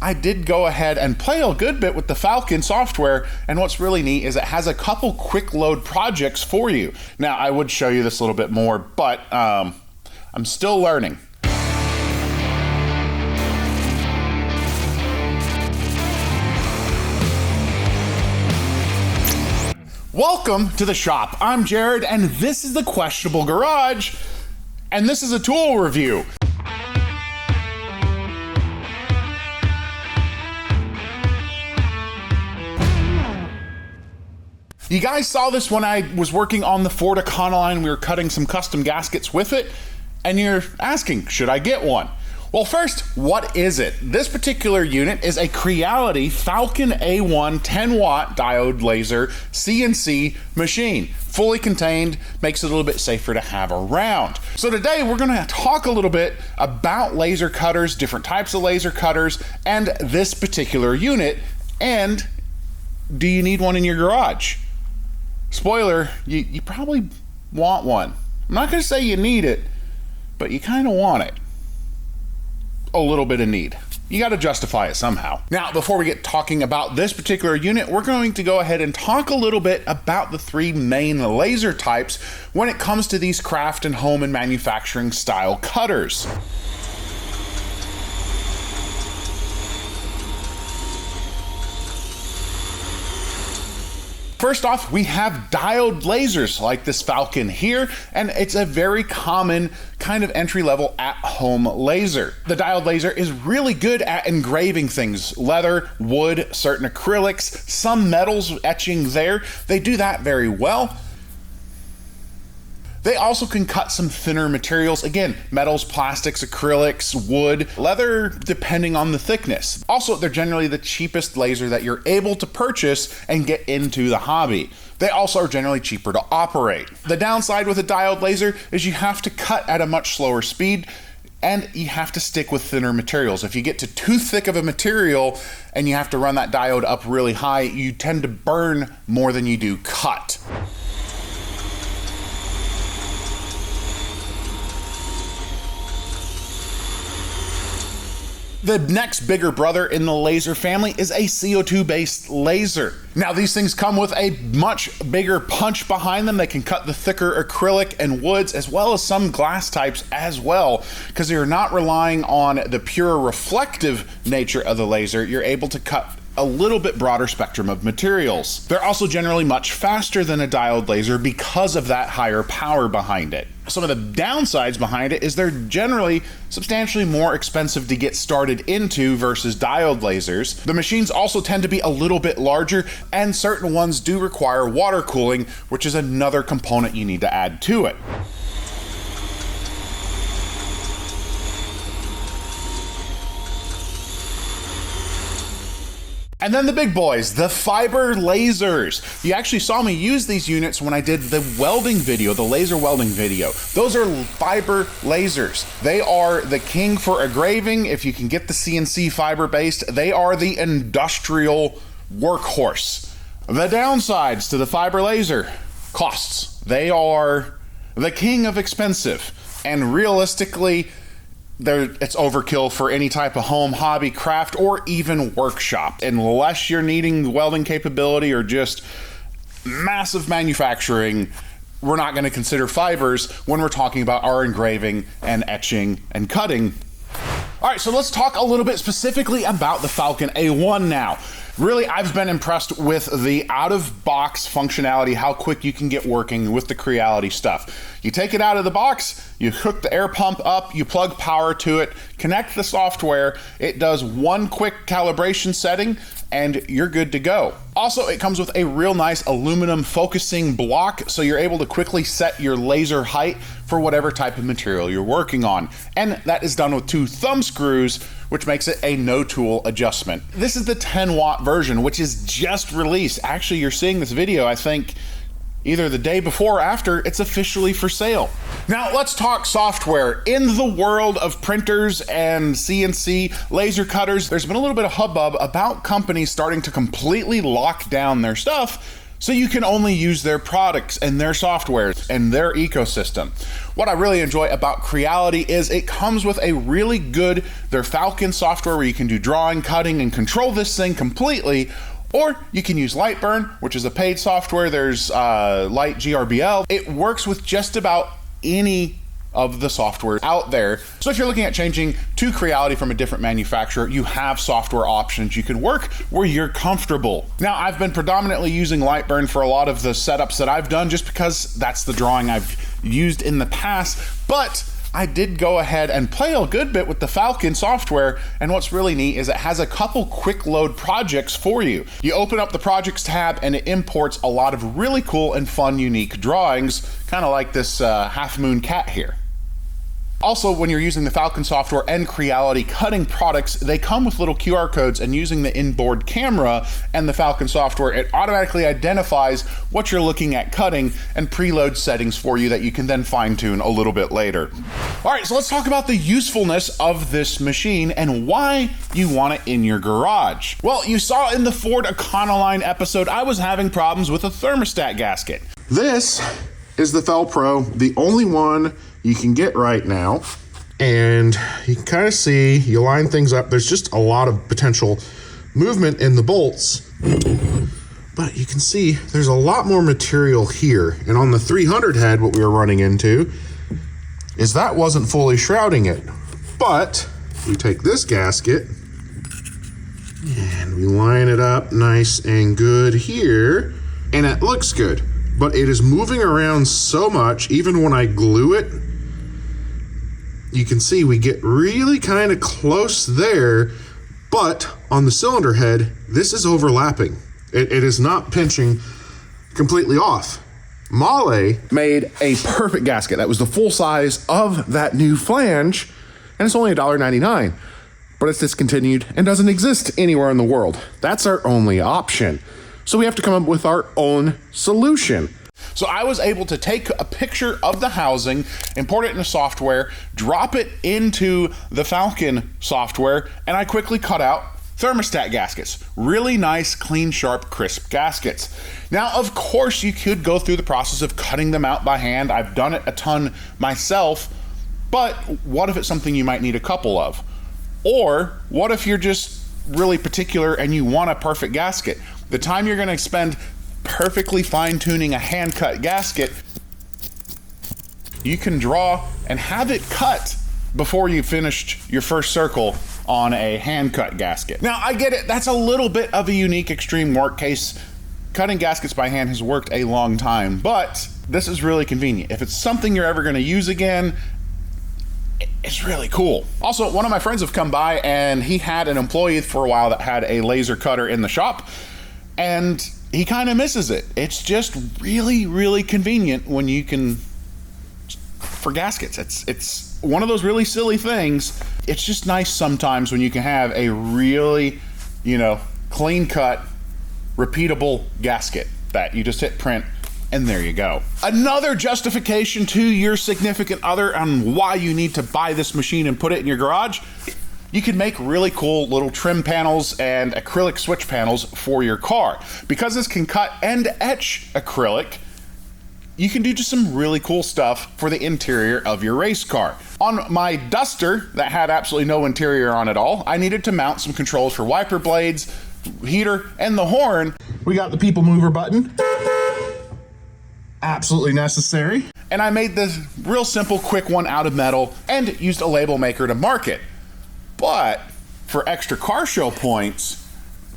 I did go ahead and play a good bit with the Falcon software, and what's really neat is it has a couple quick load projects for you. Now, I would show you this a little bit more, but I'm still learning. Welcome to the shop. I'm Jared, and this is the Questionable Garage, and this is a tool review. You guys saw this when I was working on the Ford Econoline. We were cutting some custom gaskets with it, and you're asking, should I get one? Well, first, what is it? This particular unit is a Creality Falcon A1 10-watt diode laser CNC machine. Fully contained, makes it a little bit safer to have around. So today we're gonna talk a little bit about laser cutters, different types of laser cutters, and this particular unit, and do you need one in your garage? Spoiler, you probably want one. I'm not gonna say you need it, but you kinda want it. A little bit of need. You got to justify it somehow. Now, before we get talking about this particular unit, we're going to go ahead and talk a little bit about the three main laser types when it comes to these craft and home and manufacturing style cutters. First off, we have diode lasers like this Falcon here, and it's a very common kind of entry-level at-home laser. The diode laser is really good at engraving things, leather, wood, certain acrylics, some metals etching there. They do that very well. They also can cut some thinner materials, again, metals, plastics, acrylics, wood, leather, depending on the thickness. Also, they're generally the cheapest laser that you're able to purchase and get into the hobby. They also are generally cheaper to operate. The downside with a diode laser is you have to cut at a much slower speed, and you have to stick with thinner materials. If you get to too thick of a material and you have to run that diode up really high, you tend to burn more than you do cut. The next bigger brother in the laser family is a CO2-based laser. Now, these things come with a much bigger punch behind them. They can cut the thicker acrylic and woods, as well as some glass types as well, because you're not relying on the pure reflective nature of the laser. You're able to cut a little bit broader spectrum of materials. They're also generally much faster than a diode laser because of that higher power behind it. Some of the downsides behind it is they're generally substantially more expensive to get started into versus diode lasers. The machines also tend to be a little bit larger, and certain ones do require water cooling, which is another component you need to add to it. And then the big boys, the fiber lasers. You actually saw me use these units when I did the welding video, the laser welding video. Those are fiber lasers. They are the king for engraving. If you can get the CNC fiber based, they are the industrial workhorse. The downsides to the fiber laser, costs. They are the king of expensive, and realistically, it's overkill for any type of home, hobby, craft, or even workshop. Unless you're needing welding capability or just massive manufacturing, we're not going to consider fibers when we're talking about our engraving and etching and cutting. All right, so let's talk a little bit specifically about the Falcon A1 now. Really, I've been impressed with the out-of-box functionality, how quick you can get working with the Creality stuff. You take it out of the box, you hook the air pump up, you plug power to it, connect the software, it does one quick calibration setting, and you're good to go. Also, it comes with a real nice aluminum focusing block, so you're able to quickly set your laser height for whatever type of material you're working on. And that is done with 2 thumb screws, which makes it a no-tool adjustment. This is the 10-watt version, which is just released. Actually, you're seeing this video, I think, either the day before or after it's officially for sale. Now let's talk software. In the world of printers and CNC laser cutters, there's been a little bit of hubbub about companies starting to completely lock down their stuff so you can only use their products and their software and their ecosystem. What I really enjoy about Creality is it comes with a really good, their Falcon software where you can do drawing, cutting, and control this thing completely. Or you can use Lightburn, which is a paid software. There's Light GRBL. It works with just about any of the software out there. So if you're looking at changing to Creality from a different manufacturer, you have software options. You can work where you're comfortable. Now, I've been predominantly using Lightburn for a lot of the setups that I've done just because that's the drawing I've used in the past, but I did go ahead and play a good bit with the Falcon software, and what's really neat is it has a couple quick load projects for you. You open up the projects tab and it imports a lot of really cool and fun, unique drawings, kind of like this half moon cat here. Also, when you're using the Falcon software and Creality cutting products, they come with little QR codes, and using the inboard camera and the Falcon software, it automatically identifies what you're looking at cutting and preload settings for you that you can then fine tune a little bit later. All right, so let's talk about the usefulness of this machine and why you want it in your garage. Well, you saw in the Ford Econoline episode, I was having problems with a thermostat gasket. This is the Fel-Pro, the only one you can get right now, and you can kind of see, you line things up, there's just a lot of potential movement in the bolts, but you can see there's a lot more material here. And on the 300 head, what we were running into is that wasn't fully shrouding it, but we take this gasket and we line it up nice and good here, and it looks good, but it is moving around so much. Even when I glue it, you can see we get really kind of close there, but on the cylinder head, this is overlapping. It is not pinching completely off. Mahle made a perfect gasket that was the full size of that new flange, and it's only $1.99, but it's discontinued and doesn't exist anywhere in the world. That's our only option. So we have to come up with our own solution. So I was able to take a picture of the housing, import it into software, drop it into the Falcon software, and I quickly cut out thermostat gaskets. Really nice, clean, sharp, crisp gaskets. Now, of course, you could go through the process of cutting them out by hand. I've done it a ton myself, but what if it's something you might need a couple of? Or what if you're just really particular and you want a perfect gasket? The time you're gonna spend perfectly fine-tuning a hand-cut gasket, you can draw and have it cut before you finished your first circle on a hand-cut gasket. Now, I get it, that's a little bit of a unique extreme work case. Cutting gaskets by hand has worked a long time, but this is really convenient. If it's something you're ever gonna use again, it's really cool. Also, one of my friends have come by and he had an employee for a while that had a laser cutter in the shop, and he kind of misses it. It's just really, really convenient when you can, for gaskets. It's one of those really silly things. It's just nice sometimes when you can have a really, clean cut, repeatable gasket that you just hit print and there you go. Another justification to your significant other on why you need to buy this machine and put it in your garage: you can make really cool little trim panels and acrylic switch panels for your car. Because this can cut and etch acrylic, you can do just some really cool stuff for the interior of your race car. On my Duster that had absolutely no interior on at all, I needed to mount some controls for wiper blades, heater, and the horn. We got the people mover button. Absolutely necessary. And I made this real simple, quick one out of metal and used a label maker to mark it. But for extra car show points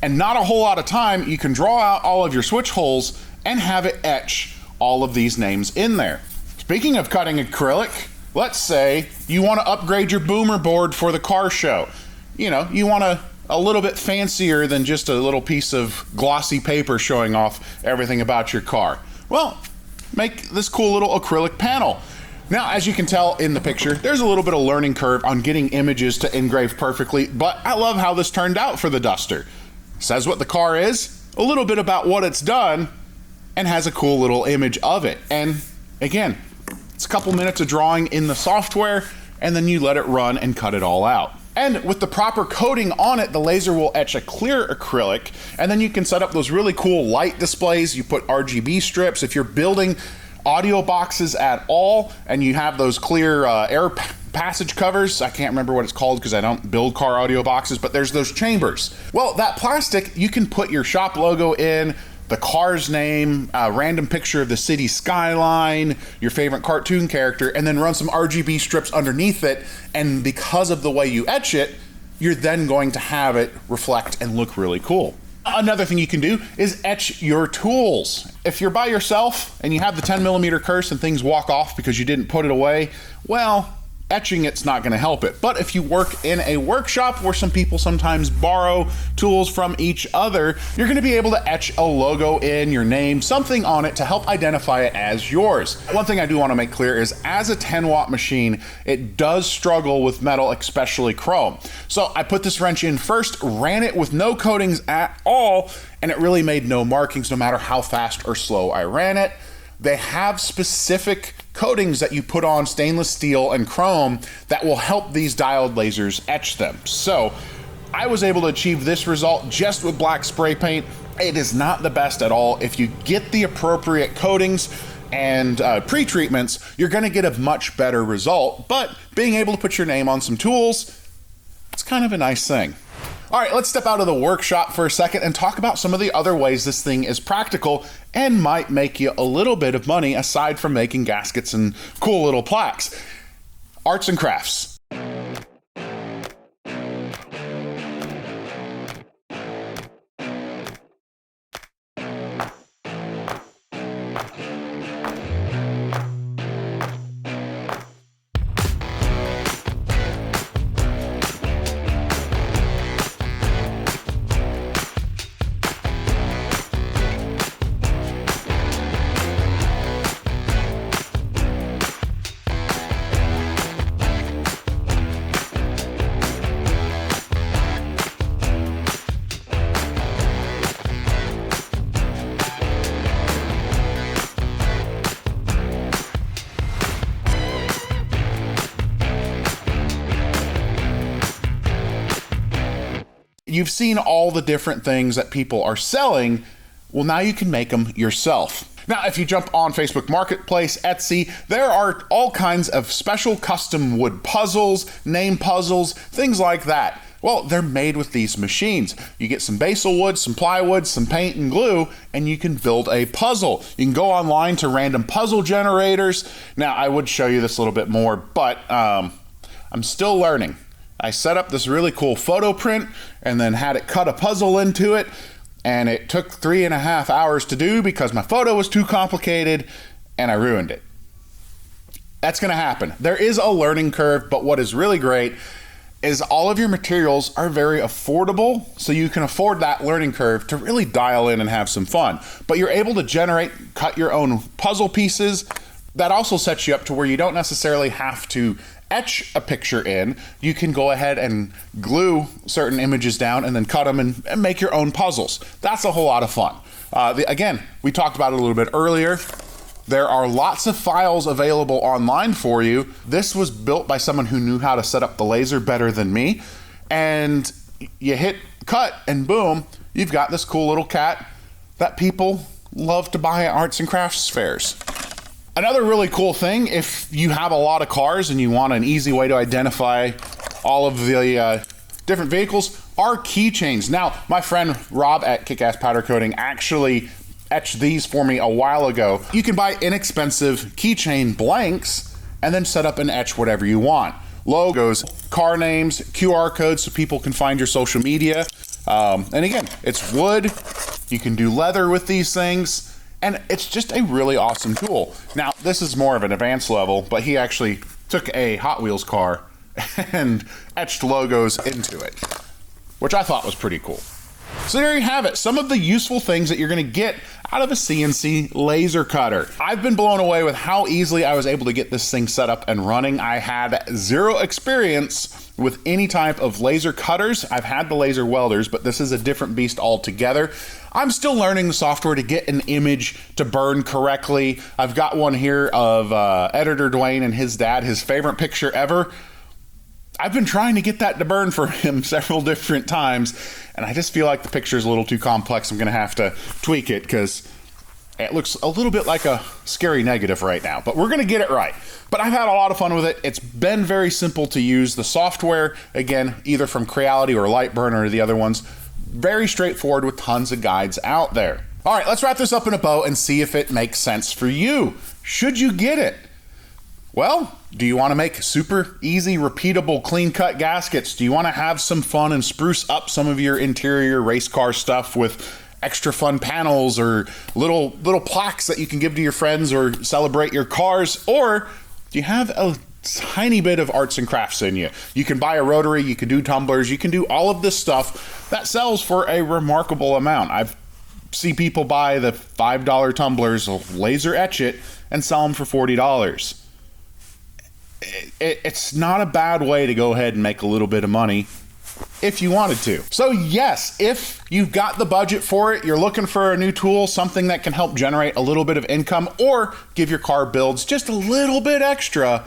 and not a whole lot of time, you can draw out all of your switch holes and have it etch all of these names in there. Speaking of cutting acrylic, let's say you want to upgrade your boomer board for the car show. You want a little bit fancier than just a little piece of glossy paper showing off everything about your car. Well, make this cool little acrylic panel. Now, as you can tell in the picture, there's a little bit of learning curve on getting images to engrave perfectly, but I love how this turned out for the Duster. Says what the car is, a little bit about what it's done, and has a cool little image of it. And again, it's a couple minutes of drawing in the software, and then you let it run and cut it all out. And with the proper coating on it, the laser will etch a clear acrylic, and then you can set up those really cool light displays. You put RGB strips. If you're building audio boxes at all and you have those clear air passage covers, I can't remember what it's called because I don't build car audio boxes, but there's those chambers. Well, that plastic, you can put your shop logo in, the car's name, a random picture of the city skyline, your favorite cartoon character, and then run some RGB strips underneath it. And because of the way you etch it, you're then going to have it reflect and look really cool. Another thing you can do is etch your tools. If you're by yourself and you have the 10mm curse and things walk off because you didn't put it away, well, etching it's not going to help it. But if you work in a workshop where some people sometimes borrow tools from each other, you're going to be able to etch a logo in, your name, something on it to help identify it as yours. One thing I do want to make clear is as a 10-watt machine, it does struggle with metal, especially chrome. So I put this wrench in first, ran it with no coatings at all, and it really made no markings no matter how fast or slow I ran it. They have specific coatings that you put on stainless steel and chrome that will help these diode lasers etch them. So I was able to achieve this result just with black spray paint. It is not the best at all. If you get the appropriate coatings and pre-treatments, you're gonna get a much better result, but being able to put your name on some tools, it's kind of a nice thing. All right, let's step out of the workshop for a second and talk about some of the other ways this thing is practical and might make you a little bit of money aside from making gaskets and cool little plaques. Arts and crafts. You've seen all the different things that people are selling. Well, now you can make them yourself. Now, if you jump on Facebook Marketplace, Etsy, there are all kinds of special custom wood puzzles, name puzzles, things like that. Well, they're made with these machines. You get some basil wood, some plywood, some paint and glue, and you can build a puzzle. You can go online to random puzzle generators. Now, I would show you this a little bit more, but I'm still learning. I set up this really cool photo print and then had it cut a puzzle into it, and it took 3.5 hours to do because my photo was too complicated and I ruined it. That's gonna happen. There is a learning curve, but what is really great is all of your materials are very affordable, so you can afford that learning curve to really dial in and have some fun. But you're able to generate, cut your own puzzle pieces. That also sets you up to where you don't necessarily have to etch a picture in. You can go ahead and glue certain images down and then cut them and make your own puzzles. That's a whole lot of fun. Again, we talked about it a little bit earlier. There are lots of files available online for you. This was built by someone who knew how to set up the laser better than me. And you hit cut and boom, you've got this cool little cat that people love to buy at arts and crafts fairs. Another really cool thing, if you have a lot of cars and you want an easy way to identify all of the different vehicles, are keychains. Now, my friend Rob at Kick-Ass Powder Coating actually etched these for me a while ago. You can buy inexpensive keychain blanks and then set up and etch whatever you want. Logos, car names, QR codes so people can find your social media. And again, it's wood. You can do leather with these things. And it's just a really awesome tool. Now, this is more of an advanced level, but he actually took a Hot Wheels car and etched logos into it, which I thought was pretty cool. So there you have it, some of the useful things that you're gonna get out of a CNC laser cutter. I've been blown away with how easily I was able to get this thing set up and running. I had zero experience with any type of laser cutters. I've had the laser welders, but this is a different beast altogether. I'm still learning the software to get an image to burn correctly. I've got one here of editor Dwayne and his dad, his favorite picture ever. I've been trying to get that to burn for him several different times, and I just feel like the picture is a little too complex. I'm going to have to tweak it because it looks a little bit like a scary negative right now, but we're going to get it right. But I've had a lot of fun with it. It's been very simple to use. The software, again, either from Creality or Lightburn or the other ones, very straightforward with tons of guides out there. All right, let's wrap this up in a bow and see if it makes sense for you. Should you get it? Well, do you want to make super easy, repeatable, clean-cut gaskets? Do you want to have some fun and spruce up some of your interior race car stuff with extra fun panels or little plaques that you can give to your friends or celebrate your cars? Or do you have a tiny bit of arts and crafts in you? You can buy a rotary, you can do tumblers, you can do all of this stuff that sells for a remarkable amount. I've seen people buy the $5 tumblers, laser etch it, and sell them for $40. It's not a bad way to go ahead and make a little bit of money if you wanted to. So yes, if you've got the budget for it, you're looking for a new tool, something that can help generate a little bit of income or give your car builds just a little bit extra,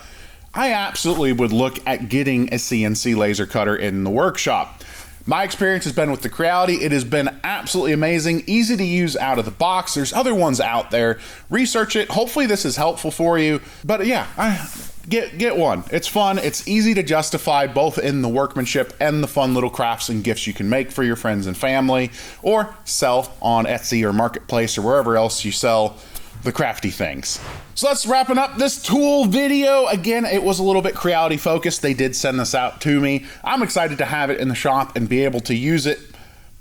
I absolutely would look at getting a CNC laser cutter in the workshop. My experience has been with the Creality. It has been absolutely amazing, easy to use out of the box. There's other ones out there. Research it. Hopefully this is helpful for you. But yeah, get one. It's fun. It's easy to justify both in the workmanship and the fun little crafts and gifts you can make for your friends and family, or sell on Etsy or Marketplace or wherever else you sell the crafty things. So that's wrapping up this tool video. Again, it was a little bit Creality focused. They did send this out to me. I'm excited to have it in the shop and be able to use it.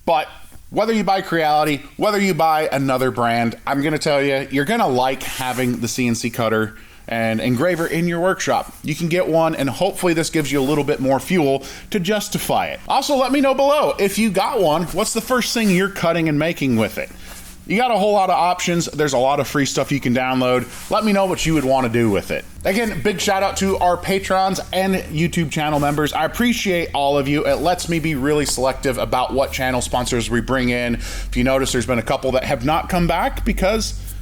But whether you buy Creality, whether you buy another brand, I'm gonna tell you, you're gonna like having the CNC cutter and engraver in your workshop. You can get one, and hopefully this gives you a little bit more fuel to justify it. Also, let me know below, if you got one, what's the first thing you're cutting and making with it? You got a whole lot of options. There's a lot of free stuff you can download. Let me know what you would want to do with it. Again, big shout out to our patrons and YouTube channel members. I appreciate all of you. It lets me be really selective about what channel sponsors we bring in. If you notice, there's been a couple that have not come back because,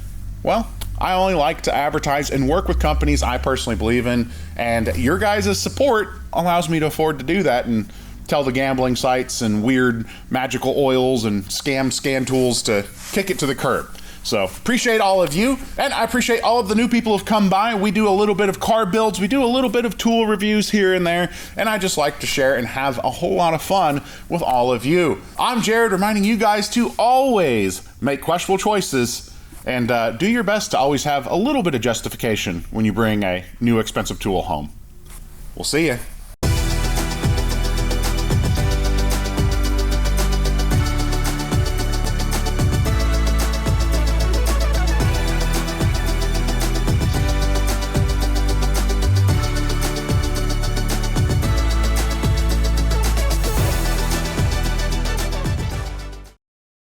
well, I only like to advertise and work with companies I personally believe in, and your guys' support allows me to afford to do that and tell the gambling sites and weird magical oils and scam scan tools to kick it to the curb. So appreciate all of you, and I appreciate all of the new people who've come by. We do a little bit of car builds, we do a little bit of tool reviews here and there, and I just like to share and have a whole lot of fun with all of you. I'm Jared, reminding you guys to always make questionable choices and do your best to always have a little bit of justification when you bring a new expensive tool home. We'll see you.